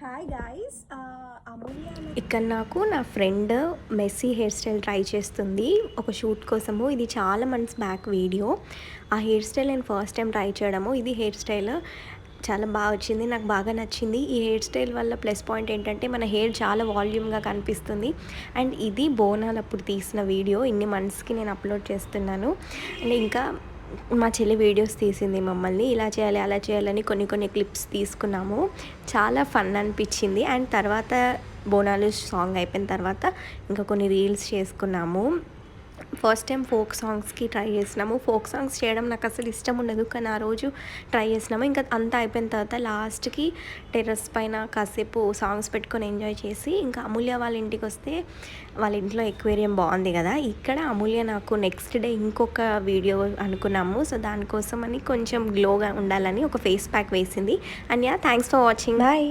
Hi guys అమూల్య ఇక్కడ నాకు నా friend messy hair style try చేస్తుంది ఒక షూట్ కోసము. ఇది చాలా మంత్స్ బ్యాక్ వీడియో. ఆ హెయిర్ స్టైల్ నేను ఫస్ట్ టైం ట్రై చేయడము. ఇది హెయిర్ స్టైల్ చాలా బాగా వచ్చింది, నాకు బాగా నచ్చింది. ఈ హెయిర్ స్టైల్ వల్ల ప్లస్ పాయింట్ ఏంటంటే మన హెయిర్ చాలా వాల్యూమ్గా కనిపిస్తుంది. అండ్ ఇది బోనాలప్పుడు తీసిన వీడియో, ఇన్ని మంత్స్కి నేను అప్లోడ్ చేస్తున్నాను. అండ్ ఇంకా మా చెల్లి వీడియోస్ తీసింది మమ్మల్ని ఇలా చేయాలి అలా చేయాలని కొన్ని కొన్ని క్లిప్స్ తీసుకున్నాము. చాలా ఫన్ అనిపించింది. అండ్ తర్వాత బోనాలు సాంగ్ అయిపోయిన తర్వాత ఇంకా కొన్ని రీల్స్ చేసుకున్నాము. ఫస్ట్ టైం ఫోక్ సాంగ్స్కి ట్రై చేసినాము. ఫోక్ సాంగ్స్ చేయడం నాకు అసలు ఇష్టం ఉండదు, కానీ ఆ రోజు ట్రై చేసినాము. ఇంకా అంతా అయిపోయిన తర్వాత లాస్ట్కి టెర్రస్ పైన కాసేపు సాంగ్స్ పెట్టుకొని ఎంజాయ్ చేసి ఇంకా అమూల్య వాళ్ళ ఇంటికి వస్తే వాళ్ళ ఇంట్లో ఎక్వేరియం బాగుంది కదా. ఇక్కడ అమూల్య నాకు నెక్స్ట్ డే ఇంకొక వీడియో అనుకున్నాము. సో దానికోసం అని కొంచెం గ్లోగా ఉండాలని ఒక ఫేస్ ప్యాక్ వేసింది. And yeah, thanks for watching, bye.